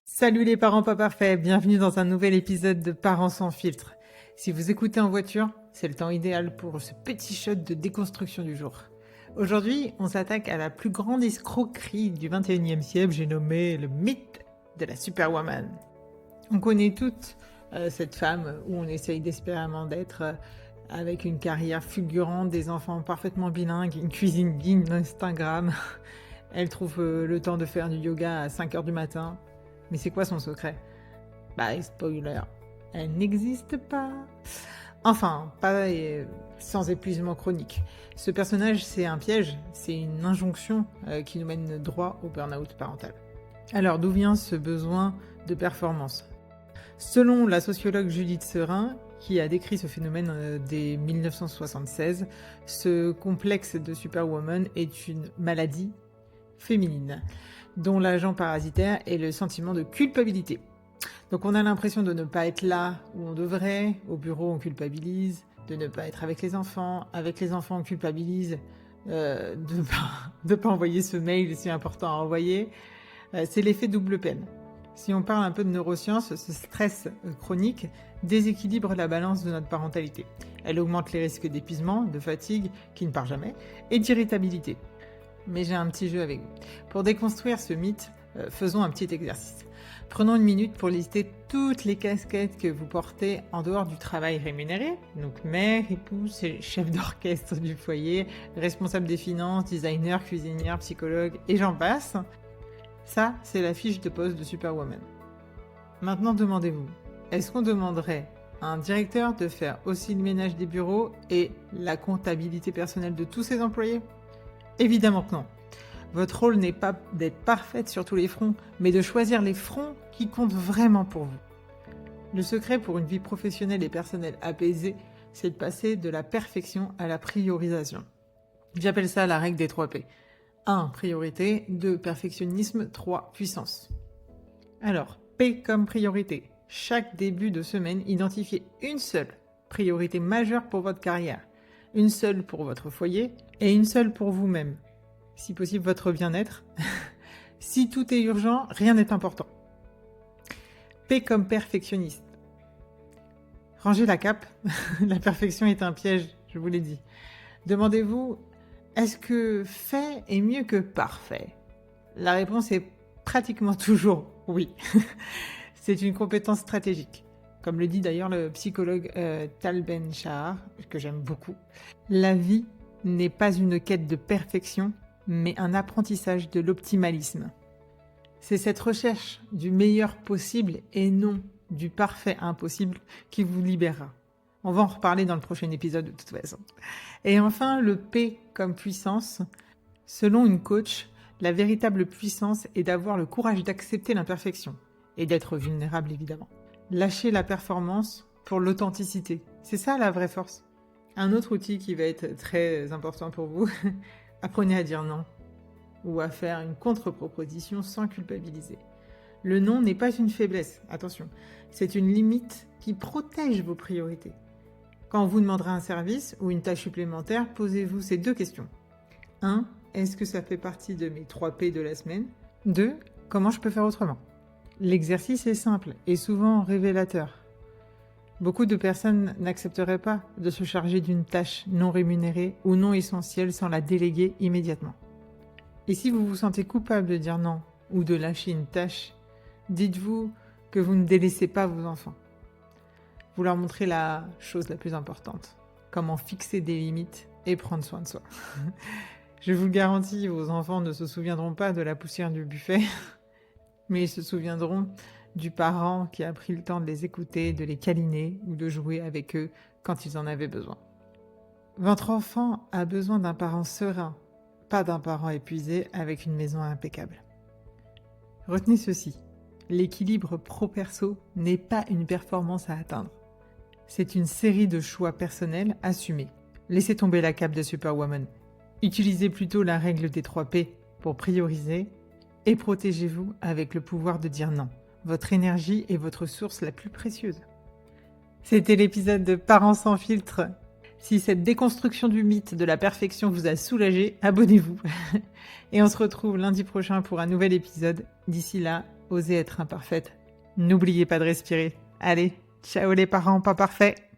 Salut les parents pas parfaits, bienvenue dans un nouvel épisode de Parents sans filtre. Si vous écoutez en voiture, c'est le temps idéal pour ce petit shot de déconstruction du jour. Aujourd'hui, on s'attaque à la plus grande escroquerie du 21e siècle, j'ai nommé le mythe de la Superwoman. On connaît toutes cette femme où on essaye désespérément d'être avec une carrière fulgurante, des enfants parfaitement bilingues, une cuisine digne d'Instagram. Elle trouve le temps de faire du yoga à 5h du matin. Mais c'est quoi son secret ? Spoiler, elle n'existe pas. Enfin, pas sans épuisement chronique. Ce personnage, c'est un piège, c'est une injonction qui nous mène droit au burn-out parental. Alors, d'où vient ce besoin de performance ? Selon la sociologue Judith Serin, qui a décrit ce phénomène dès 1976, ce complexe de Superwoman est une maladie féminine, dont l'agent parasitaire est le sentiment de culpabilité. Donc on a l'impression de ne pas être là où on devrait, au bureau on culpabilise, de ne pas être avec les enfants on culpabilise, de pas envoyer ce mail si important à envoyer. C'est l'effet double peine. Si on parle un peu de neurosciences, ce stress chronique déséquilibre la balance de notre parentalité. Elle augmente les risques d'épuisement, de fatigue, qui ne part jamais, et d'irritabilité. Mais j'ai un petit jeu avec vous. Pour déconstruire ce mythe, faisons un petit exercice. Prenons une minute pour lister toutes les casquettes que vous portez en dehors du travail rémunéré, donc mère, épouse, chef d'orchestre du foyer, responsable des finances, designer, cuisinière, psychologue, et j'en passe. Ça, c'est la fiche de poste de Superwoman. Maintenant, demandez-vous, est-ce qu'on demanderait à un directeur de faire aussi le ménage des bureaux et la comptabilité personnelle de tous ses employés ? Évidemment que non. Votre rôle n'est pas d'être parfaite sur tous les fronts, mais de choisir les fronts qui comptent vraiment pour vous. Le secret pour une vie professionnelle et personnelle apaisée, c'est de passer de la perfection à la priorisation. J'appelle ça la règle des 3 P. 1. Priorité. 2. Perfectionnisme. 3. Puissance. Alors, P comme priorité. Chaque début de semaine, identifiez une seule priorité majeure pour votre carrière. Une seule pour votre foyer et une seule pour vous-même. Si possible, votre bien-être. Si tout est urgent, rien n'est important. P comme perfectionniste. Rangez la cape. La perfection est un piège, je vous l'ai dit. Demandez-vous, est-ce que fait est mieux que parfait ? La réponse est pratiquement toujours oui. C'est une compétence stratégique. Comme le dit d'ailleurs le psychologue Tal Ben-Shahar, que j'aime beaucoup. La vie n'est pas une quête de perfection, mais un apprentissage de l'optimalisme. C'est cette recherche du meilleur possible et non du parfait impossible qui vous libérera. On va en reparler dans le prochain épisode de toute façon. Et enfin, le P comme puissance. Selon une coach, la véritable puissance est d'avoir le courage d'accepter l'imperfection et d'être vulnérable évidemment. Lâcher la performance pour l'authenticité. C'est ça la vraie force. Un autre outil qui va être très important pour vous, apprenez à dire non ou à faire une contre-proposition sans culpabiliser. Le non n'est pas une faiblesse, attention, c'est une limite qui protège vos priorités. Quand on vous demandera un service ou une tâche supplémentaire, posez-vous ces 2 questions. 1. Est-ce que ça fait partie de mes 3 P de la semaine ? 2. Comment je peux faire autrement ? L'exercice est simple et souvent révélateur. Beaucoup de personnes n'accepteraient pas de se charger d'une tâche non rémunérée ou non essentielle sans la déléguer immédiatement. Et si vous vous sentez coupable de dire non ou de lâcher une tâche, dites-vous que vous ne délaissez pas vos enfants. Vous leur montrez la chose la plus importante, comment fixer des limites et prendre soin de soi. Je vous le garantis, vos enfants ne se souviendront pas de la poussière du buffet, mais ils se souviendront du parent qui a pris le temps de les écouter, de les câliner ou de jouer avec eux quand ils en avaient besoin. Votre enfant a besoin d'un parent serein, pas d'un parent épuisé avec une maison impeccable. Retenez ceci, l'équilibre pro-perso n'est pas une performance à atteindre. C'est une série de choix personnels assumés. Laissez tomber la cape de Superwoman. Utilisez plutôt la règle des 3 P pour prioriser et protégez-vous avec le pouvoir de dire non. Votre énergie est votre source la plus précieuse. C'était l'épisode de Parents sans filtre. Si cette déconstruction du mythe de la perfection vous a soulagé, abonnez-vous. Et on se retrouve lundi prochain pour un nouvel épisode. D'ici là, osez être imparfaite. N'oubliez pas de respirer. Allez, ciao les parents pas parfaits.